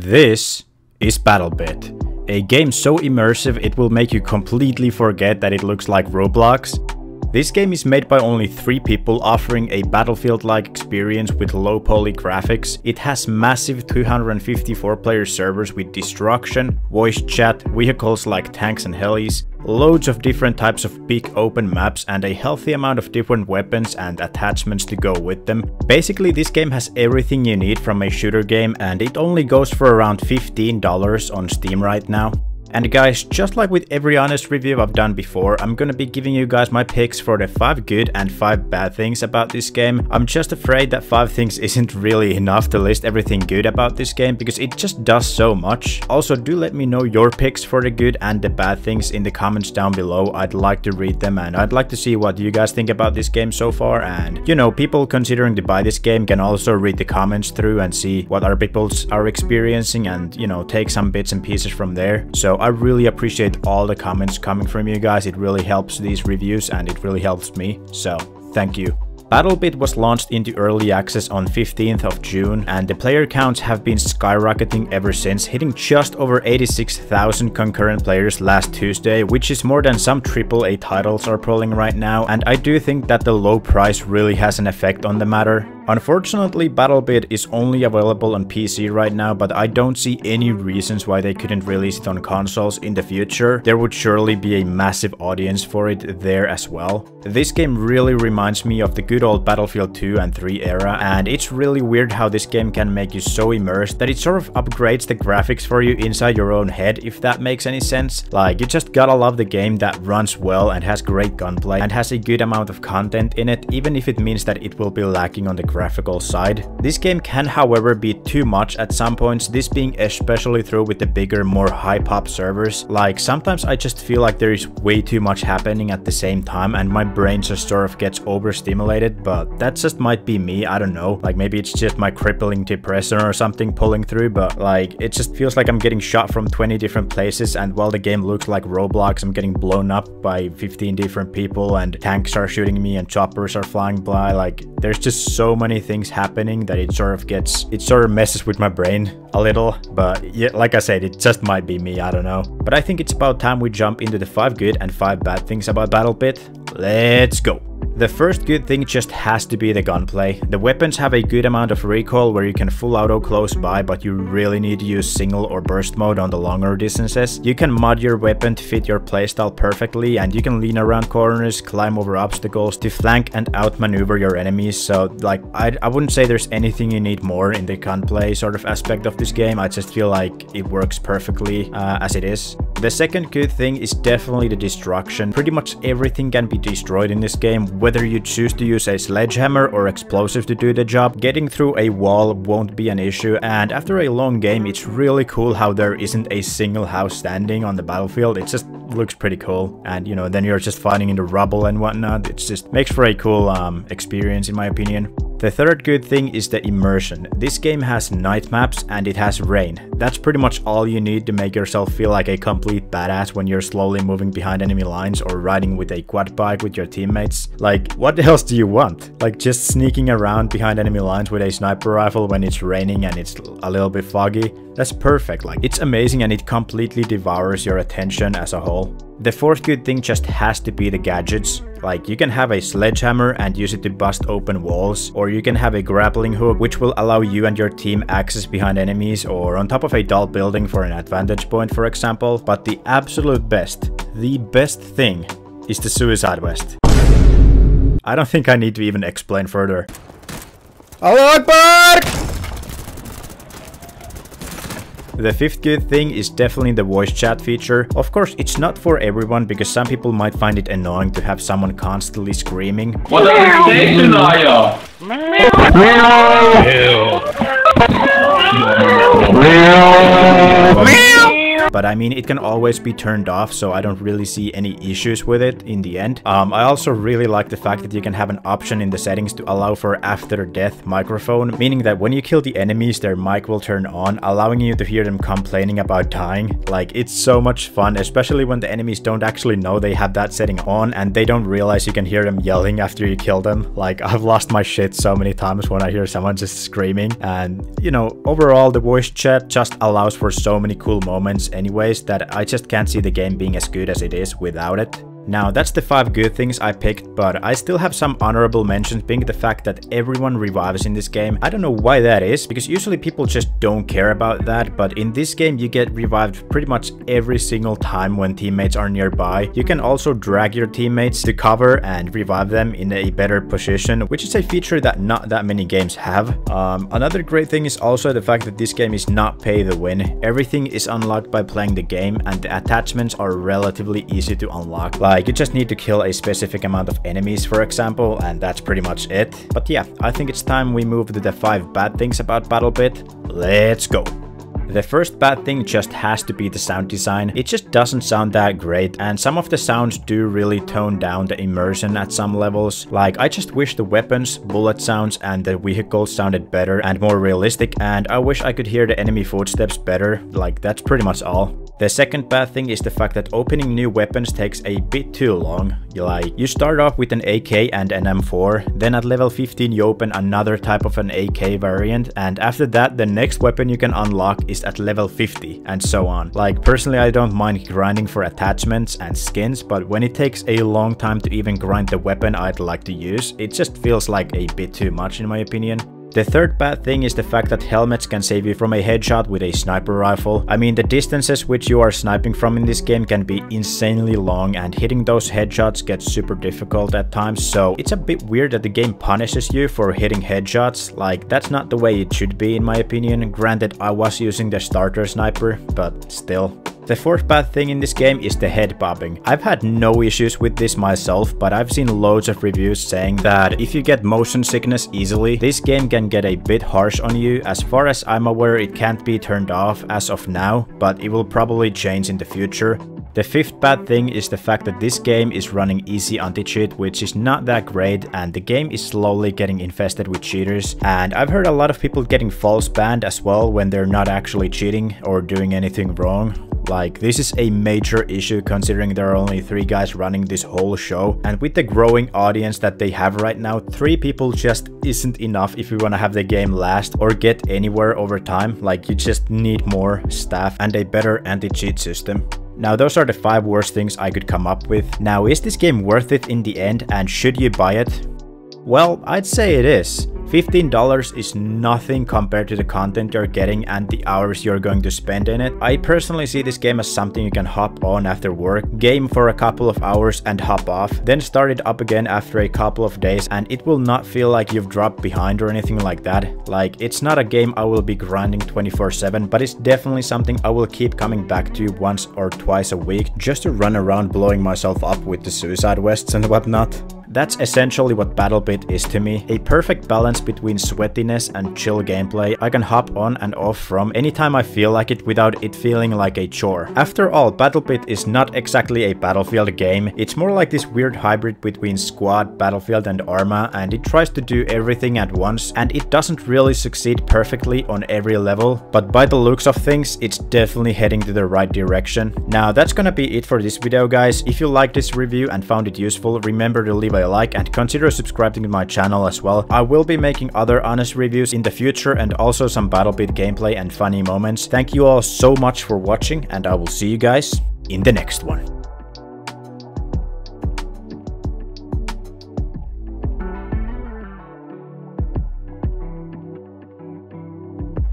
This is BattleBit, a game so immersive it will make you completely forget that it looks like Roblox. This game is made by only 3 people, offering a Battlefield-like experience with low poly graphics. It has massive 254 player servers with destruction, voice chat, vehicles like tanks and helis, loads of different types of big open maps, and a healthy amount of different weapons and attachments to go with them. Basically, this game has everything you need from a shooter game, and it only goes for around $15 on Steam right now. And guys, just like with every honest review I've done before, I'm gonna be giving you guys my picks for the 5 good and 5 bad things about this game. I'm just afraid that 5 things isn't really enough to list everything good about this game, because it just does so much. Also, do let me know your picks for the good and the bad things in the comments down below. I'd like to read them, and I'd like to see what you guys think about this game so far. And you know, people considering to buy this game can also read the comments through and see what other people are experiencing, and you know, take some bits and pieces from there. So I really appreciate all the comments coming from you guys. It really helps these reviews and it really helps me, so thank you. BattleBit was launched into early access on 15th of June, and the player counts have been skyrocketing ever since, hitting just over 86,000 concurrent players last Tuesday, which is more than some AAA titles are pulling right now, and I do think that the low price really has an effect on the matter. Unfortunately, BattleBit is only available on PC right now, but I don't see any reasons why they couldn't release it on consoles in the future. There would surely be a massive audience for it there as well. This game really reminds me of the good old Battlefield 2 and 3 era, and it's really weird how this game can make you so immersed that it sort of upgrades the graphics for you inside your own head, if that makes any sense. Like, you just gotta love the game that runs well and has great gunplay and has a good amount of content in it, even if it means that it will be lacking on the graphical side. This game can, however, be too much at some points, this being especially true with the bigger, more high-pop servers. Like, sometimes I just feel like there is way too much happening at the same time and my brain just sort of gets overstimulated, but that just might be me, I don't know. Like, maybe it's just my crippling depression or something pulling through, but like, it just feels like I'm getting shot from 20 different places, and while the game looks like Roblox, I'm getting blown up by 15 different people, and tanks are shooting me and choppers are flying by. Like, there's just so many things happening that it sort of messes with my brain a little. But yeah, like I said, it just might be me, I don't know. But I think it's about time we jump into the 5 good and 5 bad things about BattleBit. Let's go. The first good thing just has to be the gunplay. The weapons have a good amount of recoil where you can full auto close by, but you really need to use single or burst mode on the longer distances. You can mod your weapon to fit your playstyle perfectly, and you can lean around corners, climb over obstacles to flank and outmaneuver your enemies. So like, I wouldn't say there's anything you need more in the gunplay sort of aspect of this game. I just feel like it works perfectly as it is. The second good thing is definitely the destruction. Pretty much everything can be destroyed in this game, whether you choose to use a sledgehammer or explosive to do the job. Getting through a wall won't be an issue, and after a long game, it's really cool how there isn't a single house standing on the battlefield. It just looks pretty cool, and you know, then you're just fighting in the rubble and whatnot. It just makes for a cool experience, in my opinion. The third good thing is the immersion. This game has night maps and it has rain. That's pretty much all you need to make yourself feel like a complete badass when you're slowly moving behind enemy lines or riding with a quad bike with your teammates. Like, what else do you want? Like, just sneaking around behind enemy lines with a sniper rifle when it's raining and it's a little bit foggy? That's perfect. Like, it's amazing, and it completely devours your attention as a whole. The fourth good thing just has to be the gadgets. Like, you can have a sledgehammer and use it to bust open walls, or you can have a grappling hook which will allow you and your team access behind enemies or on top of a tall building for an advantage point, for example. But the absolute best, the best thing is the suicide vest. I don't think I need to even explain further. Allahu Akbar! The fifth good thing is definitely the voice chat feature. Of course, it's not for everyone, because some people might find it annoying to have someone constantly screaming. What the station are you? but I mean, it can always be turned off, so I don't really see any issues with it in the end. I also really like the fact that you can have an option in the settings to allow for after death microphone, meaning that when you kill the enemies, their mic will turn on, allowing you to hear them complaining about dying. Like, it's so much fun, especially when the enemies don't actually know they have that setting on and they don't realize you can hear them yelling after you kill them. Like, I've lost my shit so many times when I hear someone just screaming. And, you know, overall, the voice chat just allows for so many cool moments anyways that I just can't see the game being as good as it is without it. Now, that's the 5 good things I picked, but I still have some honorable mentions, being the fact that everyone revives in this game. I don't know why that is, because usually people just don't care about that, but in this game you get revived pretty much every single time when teammates are nearby. You can also drag your teammates to cover and revive them in a better position, which is a feature that not that many games have. Another great thing is also the fact that this game is not pay to win. Everything is unlocked by playing the game, and the attachments are relatively easy to unlock. Like, you just need to kill a specific amount of enemies, for example, and that's pretty much it. But yeah, I think it's time we move to the 5 bad things about BattleBit. Let's go! The first bad thing just has to be the sound design. It just doesn't sound that great, and some of the sounds do really tone down the immersion at some levels. Like, I just wish the weapons, bullet sounds, and the vehicles sounded better and more realistic, and I wish I could hear the enemy footsteps better. Like, that's pretty much all. The second bad thing is the fact that opening new weapons takes a bit too long. You start off with an AK and an M4, then at level 15 you open another type of an AK variant, and after that the next weapon you can unlock is at level 50, and so on. Like, personally, I don't mind grinding for attachments and skins, but when it takes a long time to even grind the weapon I'd like to use, it just feels like a bit too much in my opinion. The third bad thing is the fact that helmets can save you from a headshot with a sniper rifle. I mean, the distances which you are sniping from in this game can be insanely long, and hitting those headshots gets super difficult at times, so it's a bit weird that the game punishes you for hitting headshots. Like, that's not the way it should be in my opinion. Granted, I was using the starter sniper, but still. The fourth bad thing in this game is the head bobbing. I've had no issues with this myself, but I've seen loads of reviews saying that if you get motion sickness easily, this game can get a bit harsh on you. As far as I'm aware, it can't be turned off as of now, but it will probably change in the future. The fifth bad thing is the fact that this game is running easy anti-cheat, which is not that great, and the game is slowly getting infested with cheaters. And I've heard a lot of people getting false banned as well when they're not actually cheating or doing anything wrong. Like, this is a major issue considering there are only 3 guys running this whole show, and with the growing audience that they have right now, 3 people just isn't enough if you want to have the game last or get anywhere over time. Like, you just need more staff and a better anti-cheat system. Now, those are the 5 worst things I could come up with. Now, is this game worth it in the end, and should you buy it? Well, I'd say it is. $15 is nothing compared to the content you're getting and the hours you're going to spend in it. I personally see this game as something you can hop on after work, game for a couple of hours and hop off, then start it up again after a couple of days, and it will not feel like you've dropped behind or anything like that. Like, it's not a game I will be grinding 24/7, but it's definitely something I will keep coming back to once or twice a week just to run around blowing myself up with the suicide vests and whatnot. That's essentially what BattleBit is to me, a perfect balance between sweatiness and chill gameplay I can hop on and off from anytime I feel like it without it feeling like a chore. After all, BattleBit is not exactly a Battlefield game, it's more like this weird hybrid between Squad, Battlefield and Arma, and it tries to do everything at once, and it doesn't really succeed perfectly on every level, but by the looks of things, it's definitely heading to the right direction. Now, that's gonna be it for this video, guys. If you liked this review and found it useful, remember to leave a like and consider subscribing to my channel as well. I will be making other honest reviews in the future and also some BattleBit gameplay and funny moments. Thank you all so much for watching, and I will see you guys in the next one.